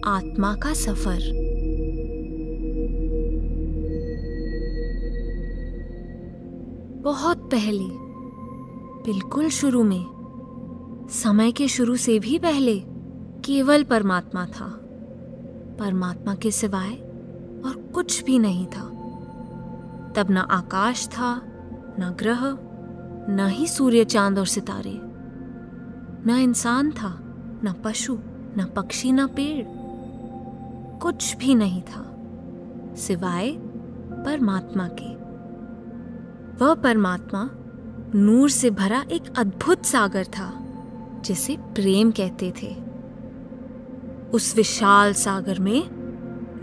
आत्मा का सफर। बहुत पहले, बिल्कुल शुरू में, समय के शुरू से भी पहले केवल परमात्मा था। परमात्मा के सिवाय और कुछ भी नहीं था। तब न आकाश था, न ग्रह, न ही सूर्य, चांद और सितारे। न इंसान था, न पशु, न पक्षी, न पेड़। कुछ भी नहीं था सिवाय परमात्मा के। वह परमात्मा नूर से भरा एक अद्भुत सागर था जिसे प्रेम कहते थे। उस विशाल सागर में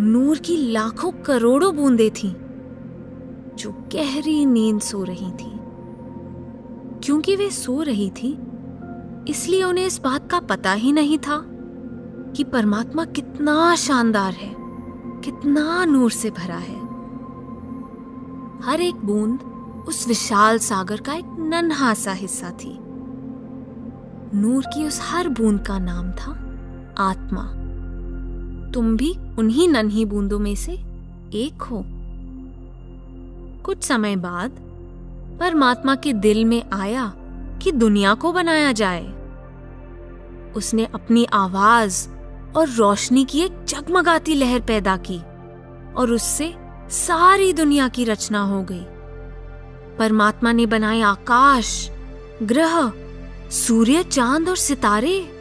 नूर की लाखों करोड़ों बूंदें थीं जो गहरी नींद सो रही थीं। क्योंकि वे सो रही थीं, इसलिए उन्हें इस बात का पता ही नहीं था कि परमात्मा कितना शानदार है, कितना नूर से भरा है। हर एक बूंद उस विशाल सागर का एक नन्हा सा हिस्सा थी। नूर की उस हर बूंद का नाम था आत्मा। तुम भी उन्हीं नन्ही बूंदों में से एक हो। कुछ समय बाद परमात्मा के दिल में आया कि दुनिया को बनाया जाए। उसने अपनी आवाज और रोशनी की एक जगमगाती लहर पैदा की और उससे सारी दुनिया की रचना हो गई। परमात्मा ने बनाए आकाश, ग्रह, सूर्य, चांद और सितारे।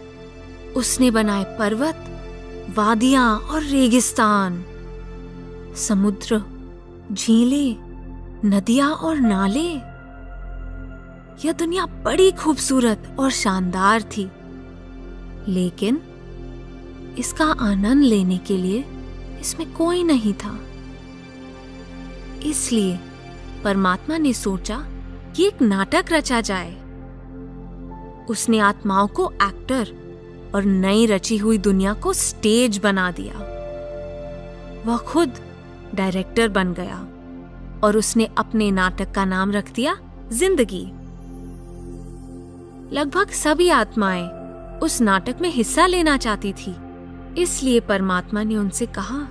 उसने बनाए पर्वत, वादियां और रेगिस्तान, समुद्र, झीलें, नदियां और नाले। यह दुनिया बड़ी खूबसूरत और शानदार थी, लेकिन इसका आनंद लेने के लिए इसमें कोई नहीं था। इसलिए परमात्मा ने सोचा कि एक नाटक रचा जाए। उसने आत्माओं को एक्टर और नई रची हुई दुनिया को स्टेज बना दिया। वह खुद डायरेक्टर बन गया और उसने अपने नाटक का नाम रख दिया जिंदगी। लगभग सभी आत्माएं उस नाटक में हिस्सा लेना चाहती थी, इसलिए परमात्मा ने उनसे कहा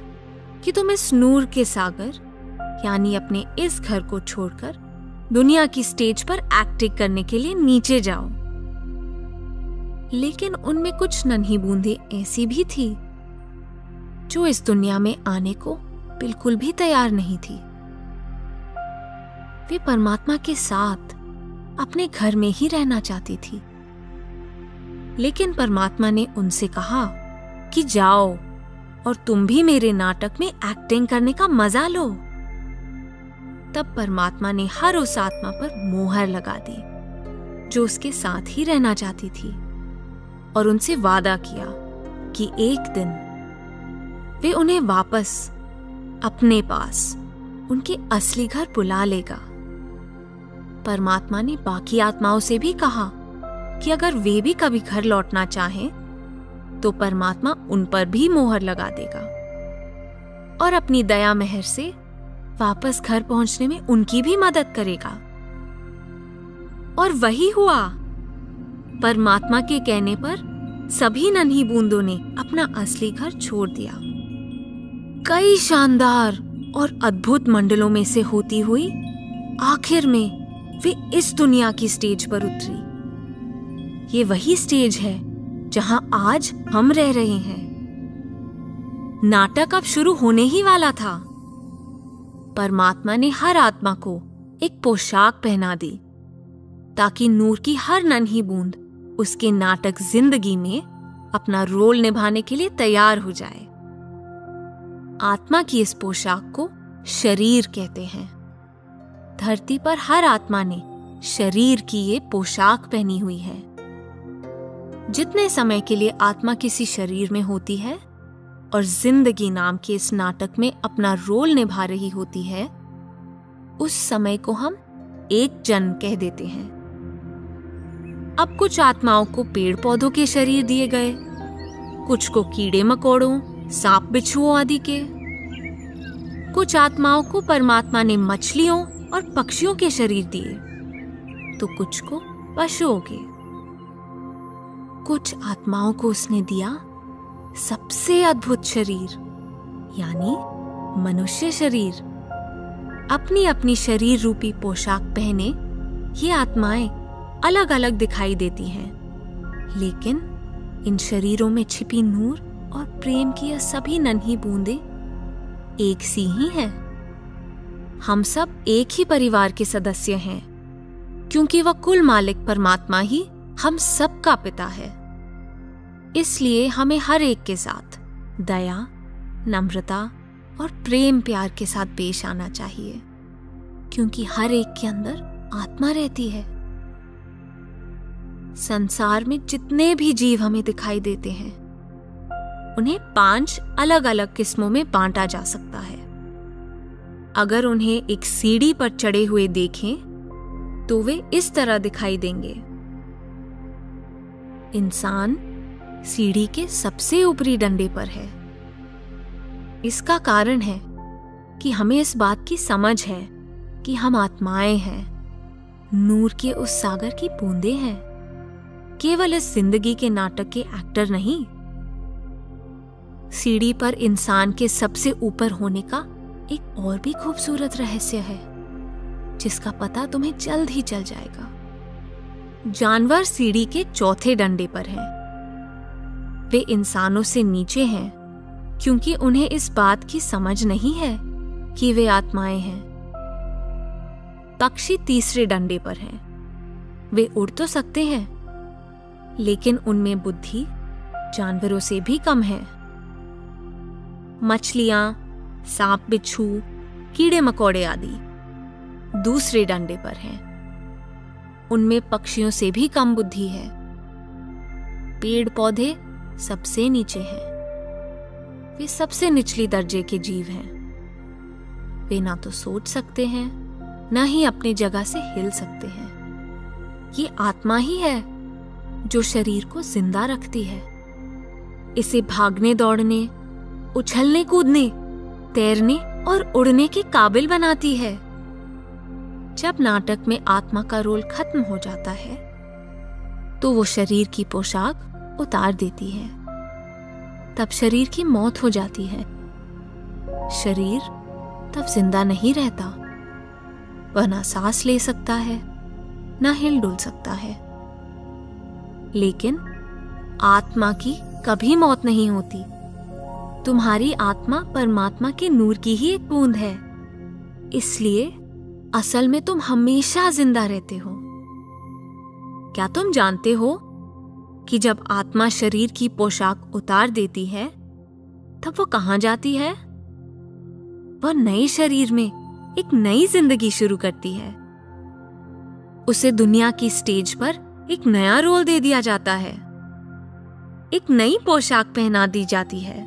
कि तुम इस नूर के सागर यानी अपने इस घर को छोड़कर दुनिया की स्टेज पर एक्टिंग करने के लिए नीचे जाओ। लेकिन उनमें कुछ नन्ही बूंदें ऐसी भी थी जो इस दुनिया में आने को बिल्कुल भी तैयार नहीं थी। वे परमात्मा के साथ अपने घर में ही रहना चाहती थी। लेकिन परमात्मा ने उनसे कहा कि जाओ और तुम भी मेरे नाटक में एक्टिंग करने का मजा लो। तब परमात्मा ने हर उस आत्मा पर मोहर लगा दी जो उसके साथ ही रहना चाहती थी और उनसे वादा किया कि एक दिन वे उन्हें वापस अपने पास उनके असली घर बुला लेगा। परमात्मा ने बाकी आत्माओं से भी कहा कि अगर वे भी कभी घर लौटना चाहें तो परमात्मा उन पर भी मोहर लगा देगा और अपनी दया मेहर से वापस घर पहुंचने में उनकी भी मदद करेगा। और वही हुआ। परमात्मा के कहने पर सभी नन्ही बूंदों ने अपना असली घर छोड़ दिया। कई शानदार और अद्भुत मंडलों में से होती हुई आखिर में वे इस दुनिया की स्टेज पर उतरी। ये वही स्टेज है जहां आज हम रह रहे हैं। नाटक अब शुरू होने ही वाला था। परमात्मा ने हर आत्मा को एक पोशाक पहना दी ताकि नूर की हर नन्ही बूंद उसके नाटक जिंदगी में अपना रोल निभाने के लिए तैयार हो जाए। आत्मा की इस पोशाक को शरीर कहते हैं। धरती पर हर आत्मा ने शरीर की ये पोशाक पहनी हुई है। जितने समय के लिए आत्मा किसी शरीर में होती है और जिंदगी नाम के इस नाटक में अपना रोल निभा रही होती है, उस समय को हम एक जन्म कह देते हैं। अब कुछ आत्माओं को पेड़ पौधों के शरीर दिए गए, कुछ को कीड़े मकोड़ों, सांप बिच्छुओं आदि के। कुछ आत्माओं को परमात्मा ने मछलियों और पक्षियों के शरीर दिए, तो कुछ को पशुओं के। कुछ आत्माओं को उसने दिया सबसे अद्भुत शरीर यानी मनुष्य शरीर। अपनी अपनी शरीर रूपी पोशाक पहने ये आत्माएं अलग अलग दिखाई देती हैं, लेकिन इन शरीरों में छिपी नूर और प्रेम की यह सभी नन्ही बूंदें एक सी ही हैं। हम सब एक ही परिवार के सदस्य हैं, क्योंकि वह कुल मालिक परमात्मा ही हम सब का पिता है। इसलिए हमें हर एक के साथ दया, नम्रता और प्रेम प्यार के साथ पेश आना चाहिए, क्योंकि हर एक के अंदर आत्मा रहती है। संसार में जितने भी जीव हमें दिखाई देते हैं, उन्हें 5 अलग अलग किस्मों में बांटा जा सकता है। अगर उन्हें एक सीढ़ी पर चढ़े हुए देखें तो वे इस तरह दिखाई देंगे। इंसान सीढ़ी के सबसे ऊपरी डंडे पर है। इसका कारण है कि हमें इस बात की समझ है कि हम आत्माएं हैं, नूर के उस सागर की बूंदें हैं, केवल इस जिंदगी के नाटक के एक्टर नहीं। सीढ़ी पर इंसान के सबसे ऊपर होने का एक और भी खूबसूरत रहस्य है, जिसका पता तुम्हें जल्द ही चल जाएगा। जानवर सीढ़ी के चौथे डंडे पर हैं। वे इंसानों से नीचे हैं, क्योंकि उन्हें इस बात की समझ नहीं है कि वे आत्माएं हैं। पक्षी तीसरे डंडे पर हैं। वे उड़ तो सकते हैं, लेकिन उनमें बुद्धि जानवरों से भी कम है। मछलियां, सांप बिच्छू, कीड़े मकोड़े आदि दूसरे डंडे पर हैं। उनमें पक्षियों से भी कम बुद्धि है। पेड़ पौधे सबसे नीचे हैं। वे सबसे निचली दर्जे के जीव हैं। वे ना तो सोच सकते हैं, ना ही अपनी जगह से हिल सकते हैं। ये आत्मा ही है जो शरीर को जिंदा रखती है, इसे भागने दौड़ने, उछलने कूदने, तैरने और उड़ने के काबिल बनाती है। जब नाटक में आत्मा का रोल खत्म हो जाता है, तो वो शरीर की पोशाक उतार देती है। तब शरीर की मौत हो जाती है। शरीर तब जिंदा नहीं रहता। वह ना सांस ले सकता है, ना हिल डुल सकता है। लेकिन आत्मा की कभी मौत नहीं होती। तुम्हारी आत्मा परमात्मा के नूर की ही एक बूंद है, इसलिए असल में तुम हमेशा जिंदा रहते हो। क्या तुम जानते हो कि जब आत्मा शरीर की पोशाक उतार देती है, तब वो कहां जाती है? वह नए शरीर में एक नई जिंदगी शुरू करती है। उसे दुनिया की स्टेज पर एक नया रोल दे दिया जाता है। एक नई पोशाक पहना दी जाती है।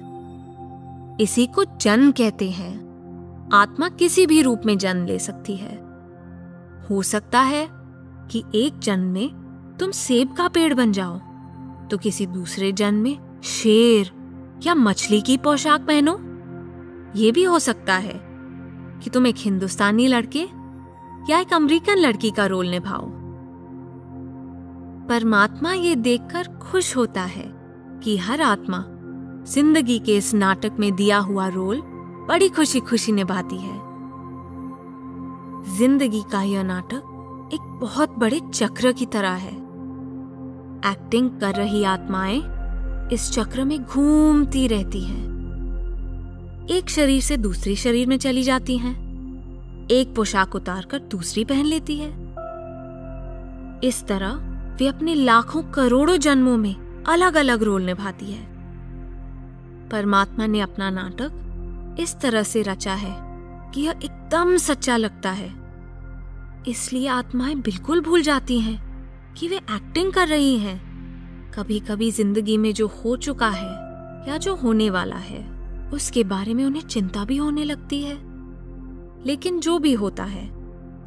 इसी को जन्म कहते हैं। आत्मा किसी भी रूप में जन्म ले सकती है। हो सकता है कि एक जन्म में तुम सेब का पेड़ बन जाओ, तो किसी दूसरे जन्म में शेर या मछली की पोशाक पहनो। यह भी हो सकता है कि तुम एक हिंदुस्तानी लड़के या एक अमेरिकन लड़की का रोल निभाओ। परमात्मा ये देखकर खुश होता है कि हर आत्मा जिंदगी के इस नाटक में दिया हुआ रोल बड़ी खुशी खुशी निभाती है। जिंदगी का यह नाटक एक बहुत बड़े चक्र की तरह है। एक्टिंग कर रही आत्माएं इस चक्र में घूमती रहती हैं। एक शरीर से दूसरे शरीर में चली जाती हैं। एक पोशाक उतारकर दूसरी पहन लेती है। इस तरह वे अपने लाखों करोड़ों जन्मों में अलग अलग रोल निभाती है। परमात्मा ने अपना नाटक इस तरह से रचा है कि यह एकदम सच्चा लगता है। इसलिए आत्माएं बिल्कुल भूल जाती हैं कि वे एक्टिंग कर रही हैं। कभी कभी जिंदगी में जो हो चुका है या जो होने वाला है, उसके बारे में उन्हें चिंता भी होने लगती है। लेकिन जो भी होता है,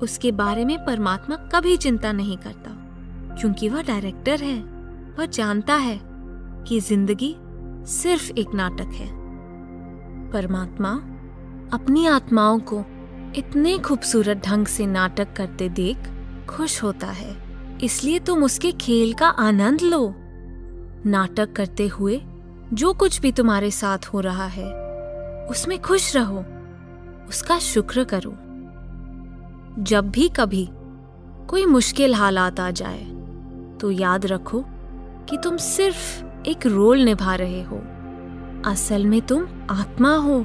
उसके बारे में परमात्मा कभी चिंता नहीं करता, क्योंकि वह डायरेक्टर है। वह जानता है कि जिंदगी सिर्फ एक नाटक है। परमात्मा अपनी आत्माओं को इतने खूबसूरत ढंग से नाटक करते देख खुश होता है। इसलिए तुम उसके खेल का आनंद लो। नाटक करते हुए जो कुछ भी तुम्हारे साथ हो रहा है उसमें खुश रहो, उसका शुक्र करो। जब भी कभी कोई मुश्किल हालात आ जाए तो याद रखो कि तुम सिर्फ एक रोल निभा रहे हो। असल में तुम आत्मा हो,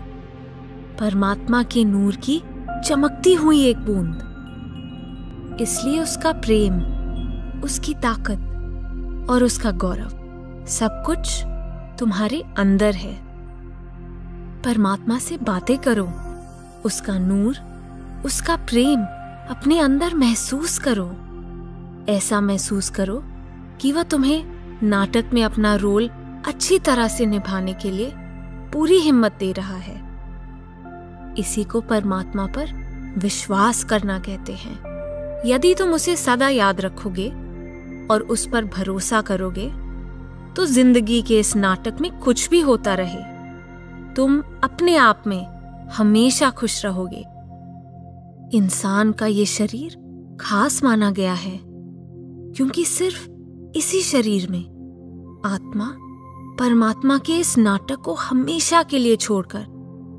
परमात्मा के नूर की चमकती हुई एक बूंद। इसलिए उसका प्रेम, उसकी ताकत और उसका गौरव सब कुछ तुम्हारे अंदर है। परमात्मा से बातें करो, उसका नूर, उसका प्रेम अपने अंदर महसूस करो। ऐसा महसूस करो कि वह तुम्हें नाटक में अपना रोल अच्छी तरह से निभाने के लिए पूरी हिम्मत दे रहा है। इसी को परमात्मा पर विश्वास करना कहते हैं। यदि तुम उसे सदा याद रखोगे और उस पर भरोसा करोगे तो जिंदगी के इस नाटक में कुछ भी होता रहे, तुम अपने आप में हमेशा खुश रहोगे। इंसान का ये शरीर खास माना गया है क्योंकि सिर्फ इसी शरीर में आत्मा परमात्मा के इस नाटक को हमेशा के लिए छोड़कर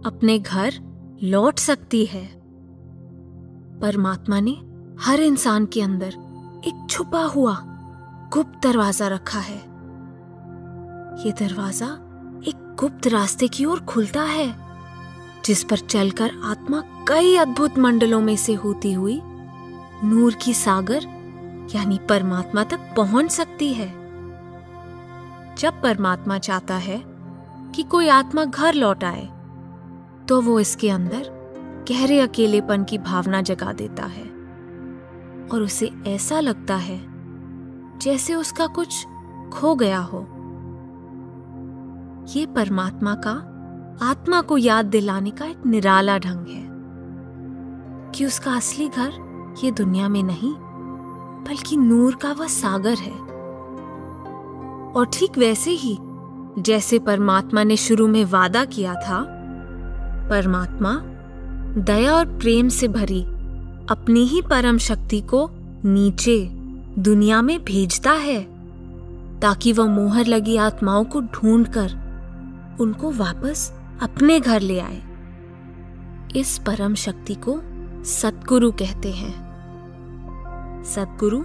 अपने घर लौट सकती है। परमात्मा ने हर इंसान के अंदर एक छुपा हुआ गुप्त दरवाजा रखा है। ये दरवाजा एक गुप्त रास्ते की ओर खुलता है जिस पर चलकर आत्मा कई अद्भुत मंडलों में से होती हुई नूर की सागर यानी परमात्मा तक पहुंच सकती है। जब परमात्मा चाहता है कि कोई आत्मा घर लौट आए तो वो इसके अंदर गहरे अकेलेपन की भावना जगा देता है और उसे ऐसा लगता है जैसे उसका कुछ खो गया हो। ये परमात्मा का आत्मा को याद दिलाने का एक निराला ढंग है कि उसका असली घर ये दुनिया में नहीं बल्कि नूर का वह सागर है। और ठीक वैसे ही जैसे परमात्मा ने शुरू में वादा किया था, परमात्मा दया और प्रेम से भरी अपनी ही परम शक्ति को नीचे दुनिया में भेजता है ताकि वह मोहर लगी आत्माओं को ढूंढकर उनको वापस अपने घर ले आए। इस परम शक्ति को सतगुरु कहते हैं। सतगुरु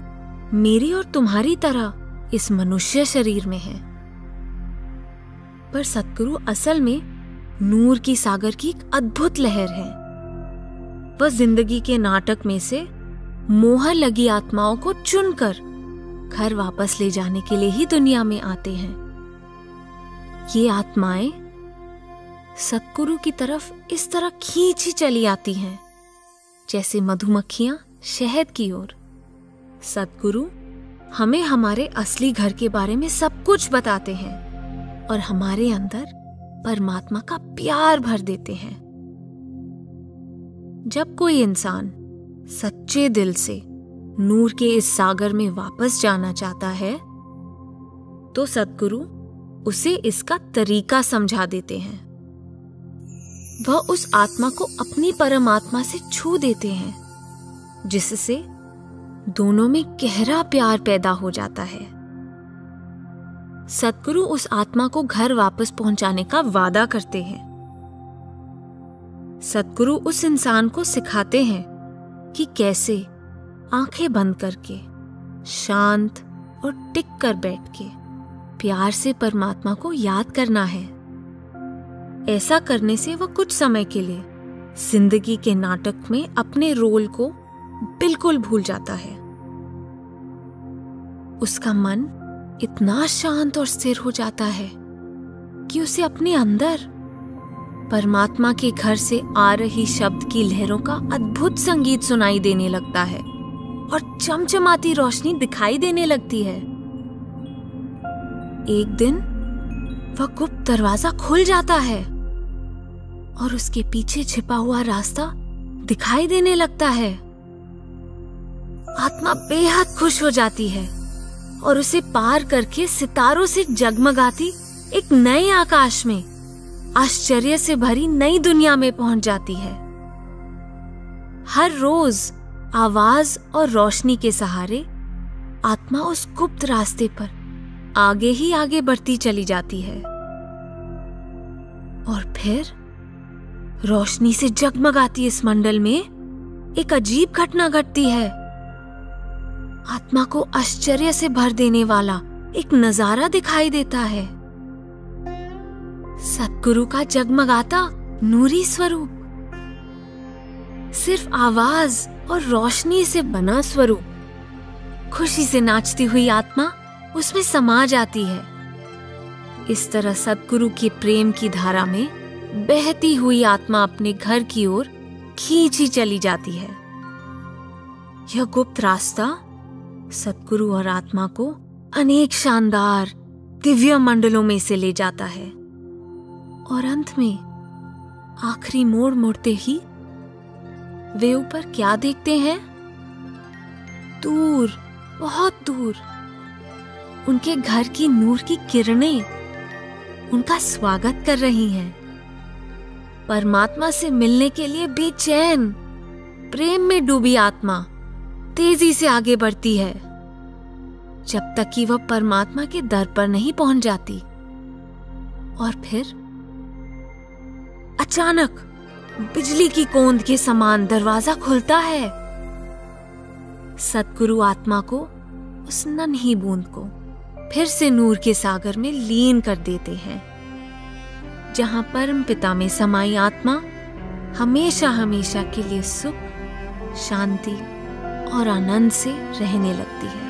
मेरी और तुम्हारी तरह इस मनुष्य शरीर में है, पर सतगुरु असल में नूर की सागर की एक अद्भुत लहर है। वह जिंदगी के नाटक में से मोहर लगी आत्माओं को चुनकर घर वापस ले जाने के लिए ही दुनिया में आते हैं। ये आत्माएं सतगुरु की तरफ इस तरह खींची चली आती हैं जैसे मधुमक्खियां शहद की ओर। सतगुरु हमें हमारे असली घर के बारे में सब कुछ बताते हैं और हमारे अंदर परमात्मा का प्यार भर देते हैं। जब कोई इंसान सच्चे दिल से नूर के इस सागर में वापस जाना चाहता है तो सतगुरु उसे इसका तरीका समझा देते हैं। वह उस आत्मा को अपनी परमात्मा से छू देते हैं जिससे दोनों में गहरा प्यार पैदा हो जाता है। सतगुरु उस आत्मा को घर वापस पहुंचाने का वादा करते हैं। सतगुरु उस इंसान को सिखाते हैं कि कैसे आंखें बंद करके शांत और टिक कर बैठ के प्यार से परमात्मा को याद करना है। ऐसा करने से वह कुछ समय के लिए जिंदगी के नाटक में अपने रोल को बिल्कुल भूल जाता है। उसका मन इतना शांत और स्थिर हो जाता है कि उसे अपने अंदर परमात्मा के घर से आ रही शब्द की लहरों का अद्भुत संगीत सुनाई देने लगता है और चमचमाती रोशनी दिखाई देने लगती है। एक दिन वह गुप्त दरवाजा खुल जाता है और उसके पीछे छिपा हुआ रास्ता दिखाई देने लगता है। आत्मा बेहद खुश हो जाती है और उसे पार करके सितारों से जगमगाती एक नए आकाश में आश्चर्य से भरी नई दुनिया में पहुंच जाती है। हर रोज आवाज और रोशनी के सहारे आत्मा उस गुप्त रास्ते पर आगे ही आगे बढ़ती चली जाती है और फिर रोशनी से जगमगाती इस मंडल में एक अजीब घटना घटती है। आत्मा को आश्चर्य से भर देने वाला एक नजारा दिखाई देता है। सद्गुरु का जगमगाता नूरी स्वरूप, सिर्फ आवाज और रोशनी से बना स्वरूप। खुशी से नाचती हुई आत्मा उसमें समा जाती है। इस तरह सद्गुरु के प्रेम की धारा में बहती हुई आत्मा अपने घर की ओर खींची चली जाती है। यह गुप्त रास्ता सद्गुरु और आत्मा को अनेक शानदार दिव्य मंडलों में से ले जाता है और अंत में आखिरी मोड़ मुड़ते ही वे ऊपर क्या देखते हैं? दूर, बहुत दूर, उनके घर की नूर की किरणें उनका स्वागत कर रही हैं। परमात्मा से मिलने के लिए बेचैन, प्रेम में डूबी आत्मा तेजी से आगे बढ़ती है, जब तक कि वह परमात्मा के दर पर नहीं पहुंच जाती। और फिर अचानक बिजली की कौंध के समान दरवाजा खुलता है। सद्गुरु आत्मा को, उस नन्ही बूंद को फिर से नूर के सागर में लीन कर देते हैं, जहां परम पिता में समाई आत्मा हमेशा हमेशा के लिए सुख, शांति और आनंद से रहने लगती है।